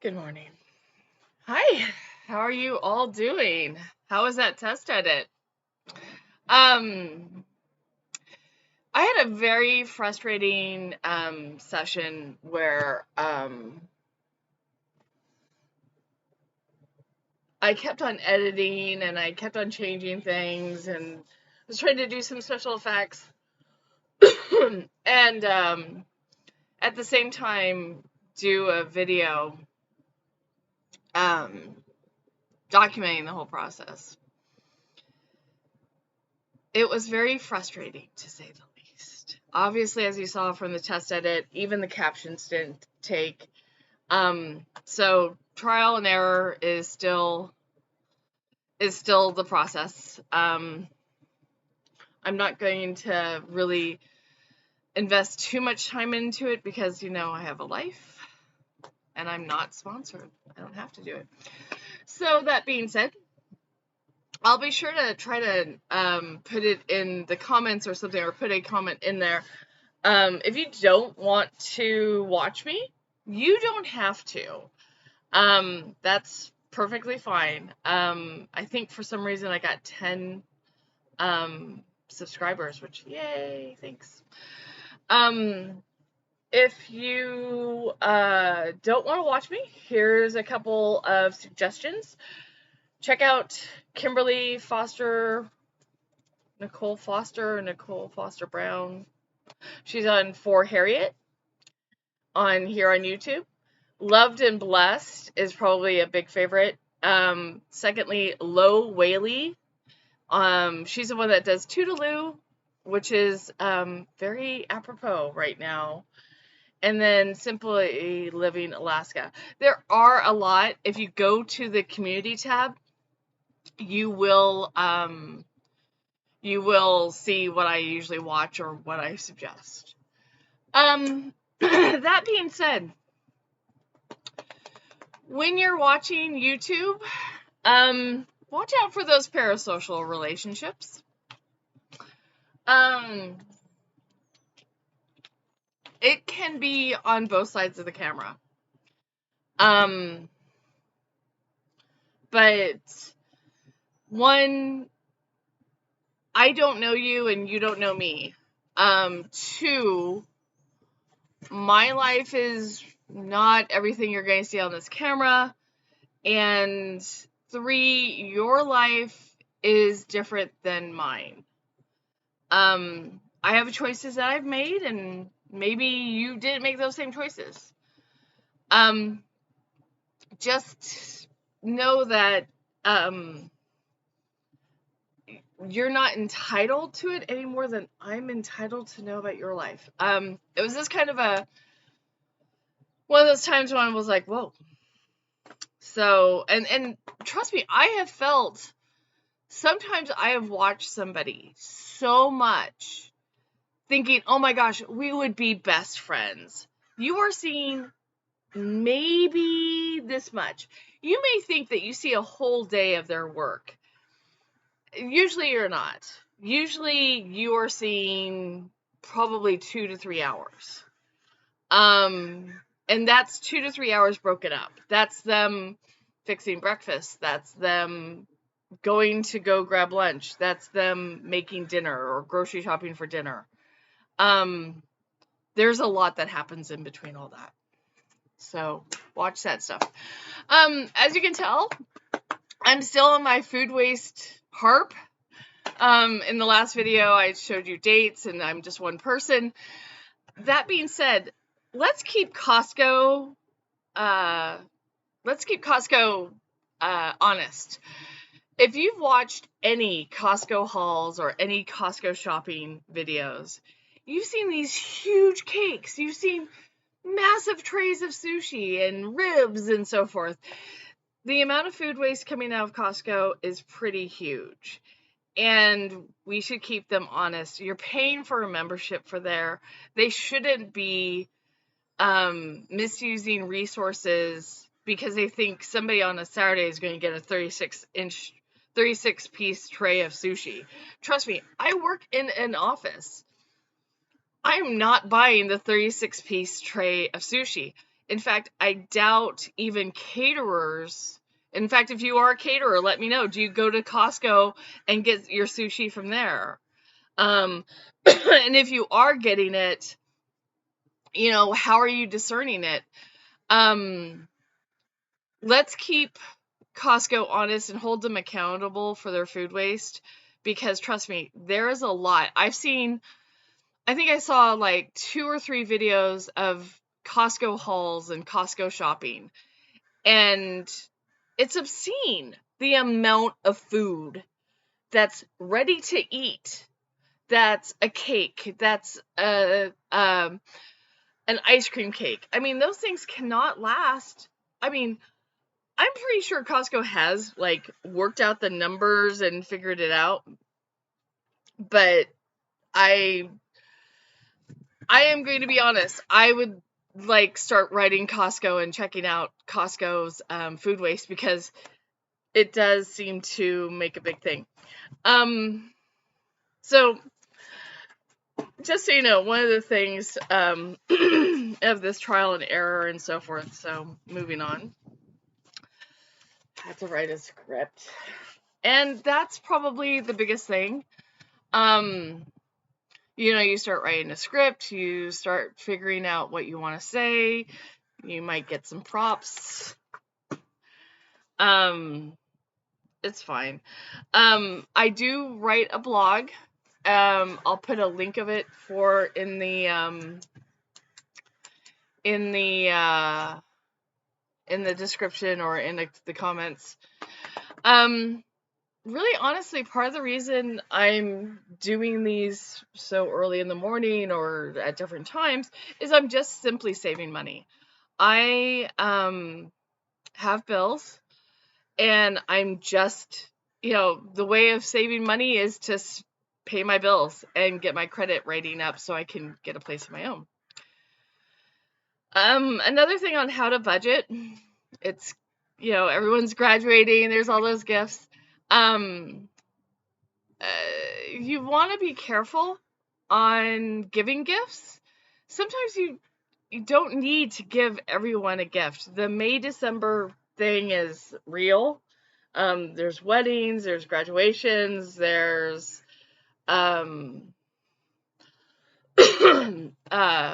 Good morning. Hi, how are you all doing? How was that test edit? Um, I had a very frustrating session where I kept on editing and I kept on changing things and was trying to do some special effects and at the same time do a video um, documenting the whole process. It was very frustrating, to say the least. Obviously, as you saw from the test edit, even the captions didn't take. So trial and error is still the process. I'm not going to really invest too much time into it because I have a life and I'm not sponsored. I don't have to do it. So that being said, I'll be sure to try to put it in the comments or something, or put a comment in there. If you don't want to watch me, you don't have to. That's perfectly fine. I think for some reason I got 10 subscribers, which yay, thanks. If you don't want to watch me, here's a couple of suggestions. Check out Kimberly Foster, Nicole Foster Brown. She's on ForHarriet on here on YouTube. Loved and Blessed is probably a big favorite. Secondly, Loe Whaley. She's the one that does Toodaloo, which is very apropos right now. And then Simply Living Alaska. There are a lot. If you go to the community tab, you will see what I usually watch or what I suggest. That being said, when you're watching YouTube, watch out for those parasocial relationships. It can be on both sides of the camera. But one, I don't know you and you don't know me. Two, my life is not everything you're going to see on this camera. And three, your life is different than mine. I have choices that I've made, and maybe you didn't make those same choices. Just know that you're not entitled to it any more than I'm entitled to know about your life. It was this kind of one of those times when I was like, whoa. So, and trust me, I have felt, sometimes I have watched somebody so much thinking, oh my gosh, we would be best friends. You are seeing maybe this much. You may think that you see a whole day of their work. Usually you're not. Usually you are seeing probably 2 to 3 hours. And that's 2 to 3 hours broken up. That's them fixing breakfast. That's them going to go grab lunch. That's them making dinner or grocery shopping for dinner. There's a lot that happens in between all that. So watch that stuff. As you can tell, I'm still on my food waste harp. In the last video, I showed you dates, and I'm just one person. That being said, let's keep Costco honest. If you've watched any Costco hauls or any Costco shopping videos, you've seen these huge cakes. You've seen massive trays of sushi and ribs and so forth. The amount of food waste coming out of Costco is pretty huge. And we should keep them honest. You're paying for a membership for there. They shouldn't be misusing resources because they think somebody on a Saturday is going to get a 36-piece tray of sushi. Trust me, I work in an office. I'm not buying the 36-piece tray of sushi. In fact, I doubt even caterers. In fact, if you are a caterer, let me know. Do you go to Costco and get your sushi from there? And if you are getting it, how are you discerning it? Let's keep Costco honest and hold them accountable for their food waste, because trust me, there is a lot. I think I saw like 2 or 3 videos of Costco hauls and Costco shopping, and it's obscene the amount of food that's ready to eat. That's a cake. That's an ice cream cake. I mean, those things cannot last. I mean, I'm pretty sure Costco has like worked out the numbers and figured it out, but I am going to be honest. I would like start writing Costco and checking out Costco's food waste, because it does seem to make a big thing. So just so you know, one of the things of this trial and error and so forth. So moving on, I had to write a script, and that's probably the biggest thing. You start writing a script, you start figuring out what you want to say, you might get some props. It's fine. I do write a blog. I'll put a link of it in the description or in the comments. Really, honestly, part of the reason I'm doing these so early in the morning or at different times is I'm just simply saving money. I have bills, and I'm just, the way of saving money is to pay my bills and get my credit rating up so I can get a place of my own. Another thing on how to budget, it's, everyone's graduating, there's all those gifts. You want to be careful on giving gifts. Sometimes you don't need to give everyone a gift. The May-December thing is real. There's weddings, there's graduations, there's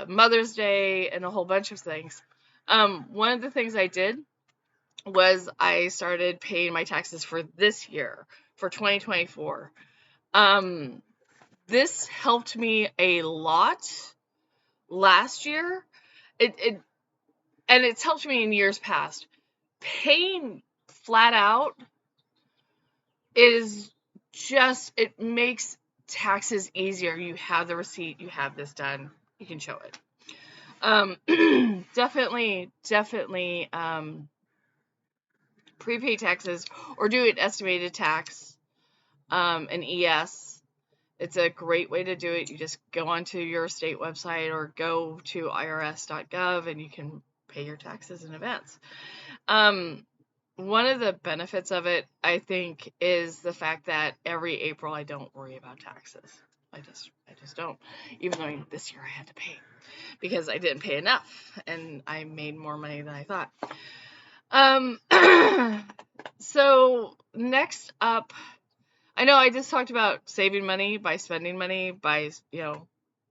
Mother's Day, and a whole bunch of things. One of the things I did was I started paying my taxes for this year, for 2024. This helped me a lot last year. And it's helped me in years past. Paying flat out is just, it makes taxes easier. You have the receipt, you have this done, you can show it. Definitely prepay taxes, or do an estimated tax, an ES. It's a great way to do it. You just go onto your state website or go to irs.gov and you can pay your taxes in advance. One of the benefits of it, I think, is the fact that every April I don't worry about taxes. I just don't. Even though this year I had to pay because I didn't pay enough and I made more money than I thought. So next up, I know I just talked about saving money by spending money by,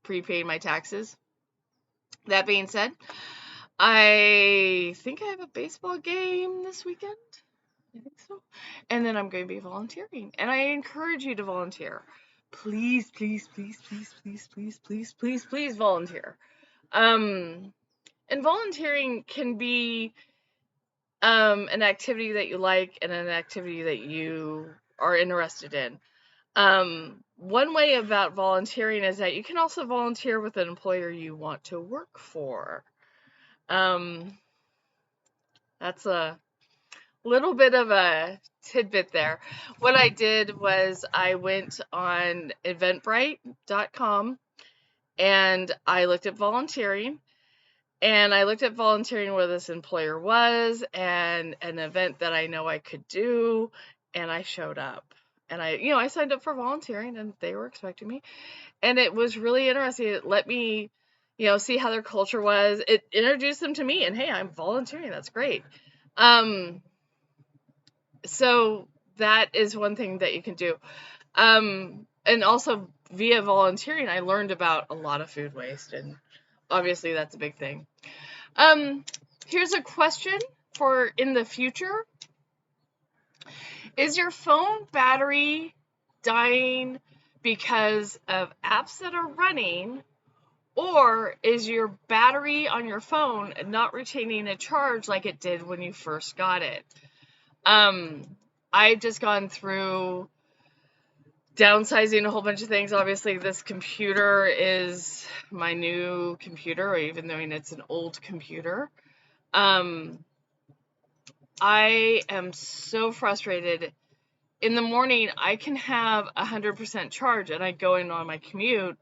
prepaying my taxes. That being said, I think I have a baseball game this weekend. I think so. And then I'm going to be volunteering. And I encourage you to volunteer. Please, please, please, please, please, please, please, please, please volunteer. And volunteering can be an activity that you like and an activity that you are interested in. One way about volunteering is that you can also volunteer with an employer you want to work for. That's a little bit of a tidbit there. What I did was I went on eventbrite.com and I looked at volunteering. And I looked at volunteering where this employer was and an event that I know I could do, and I showed up. And I signed up for volunteering, and they were expecting me. And it was really interesting. It let me see how their culture was. It introduced them to me, and hey, I'm volunteering. That's great. Um, so that is one thing that you can do. And also via volunteering, I learned about a lot of food waste, and obviously that's a big thing. Here's a question for in the future. Is your phone battery dying because of apps that are running, or is your battery on your phone not retaining a charge like it did when you first got it? I've just gone through downsizing a whole bunch of things. Obviously, this computer is my new computer, even though it's an old computer. I am so frustrated. In the morning, I can have 100% charge, and I go in on my commute,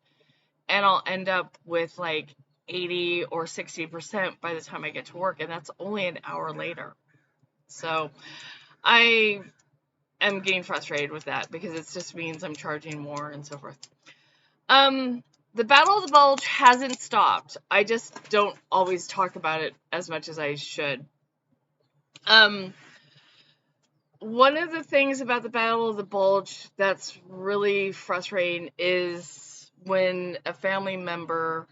and I'll end up with like 80 or 60% by the time I get to work, and that's only an hour later. So I am getting frustrated with that because it just means I'm charging more and so forth. The Battle of the Bulge hasn't stopped. I just don't always talk about it as much as I should. One of the things about the Battle of the Bulge that's really frustrating is when a family member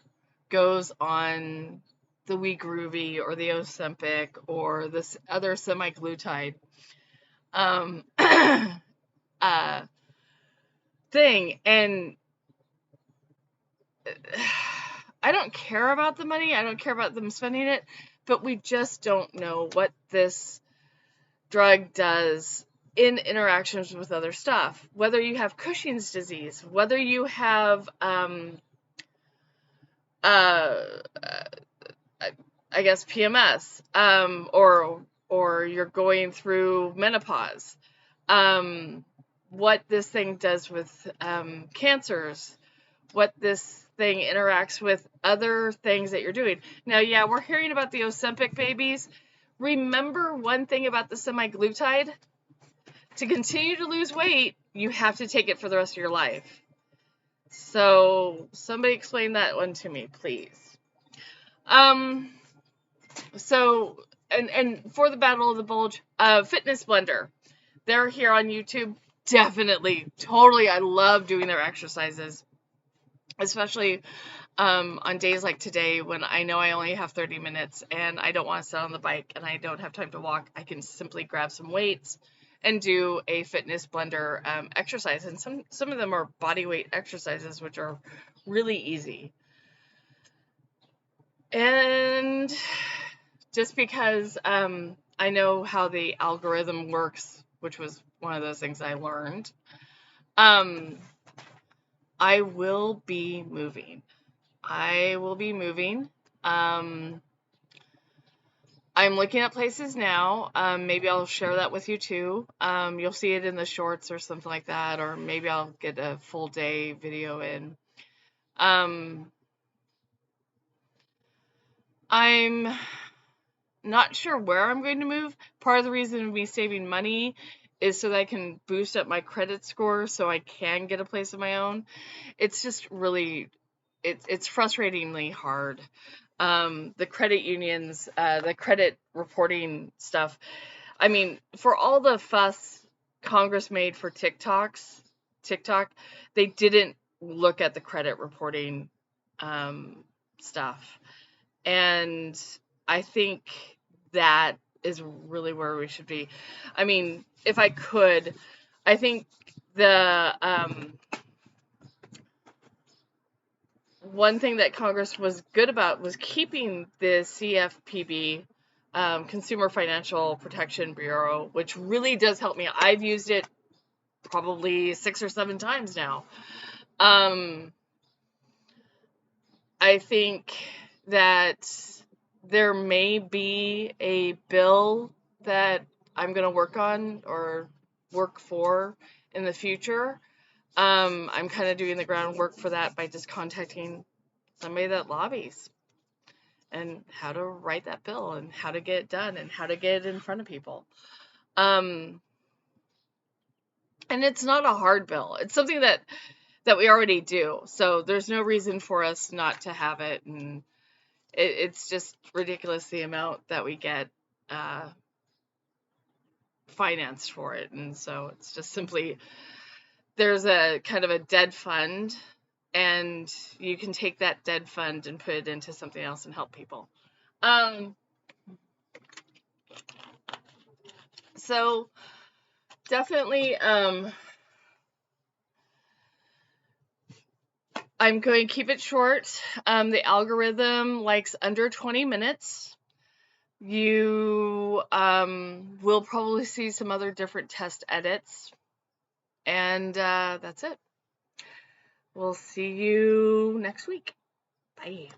goes on the Wee Groovy or the Ozempic or this other semaglutide thing, and I don't care about the money, I don't care about them spending it, but we just don't know what this drug does in interactions with other stuff. Whether you have Cushing's disease, whether you have I guess PMS, or you're going through menopause, what this thing does with cancers, what this thing interacts with other things that you're doing. Now, yeah, we're hearing about the Ozempic babies. Remember one thing about the semaglutide: to continue to lose weight, you have to take it for the rest of your life. So somebody explain that one to me, please. So, and for the Battle of the Bulge, Fitness Blender, they're here on YouTube. Definitely, totally, I love doing their exercises, especially on days like today when I know I only have 30 minutes and I don't want to sit on the bike and I don't have time to walk. I can simply grab some weights and do a Fitness Blender exercise, and some of them are body weight exercises, which are really easy. And just because I know how the algorithm works, which was one of those things I learned, I will be moving. I'm looking at places now. Maybe I'll share that with you too. You'll see it in the shorts or something like that, or maybe I'll get a full day video in. I'm not sure where I'm going to move. Part of the reason of me saving money is so that I can boost up my credit score so I can get a place of my own. It's just really, it's frustratingly hard. The credit unions, the credit reporting stuff. I mean, for all the fuss Congress made for TikTok, they didn't look at the credit reporting stuff. And I think that is really where we should be. I mean, if I could, I think the one thing that Congress was good about was keeping the CFPB, Consumer Financial Protection Bureau, which really does help me. I've used it probably 6 or 7 times now. I think that there may be a bill that I'm going to work on or work for in the future. I'm kind of doing the groundwork for that by just contacting somebody that lobbies and how to write that bill and how to get it done and how to get it in front of people. And it's not a hard bill. It's something that that we already do. So there's no reason for us not to have it, and it's just ridiculous the amount that we get financed for it. And so it's just simply, there's a kind of a dead fund, and you can take that dead fund and put it into something else and help people. So definitely, I'm going to keep it short. The algorithm likes under 20 minutes. You will probably see some other different test edits. And that's it. We'll see you next week. Bye.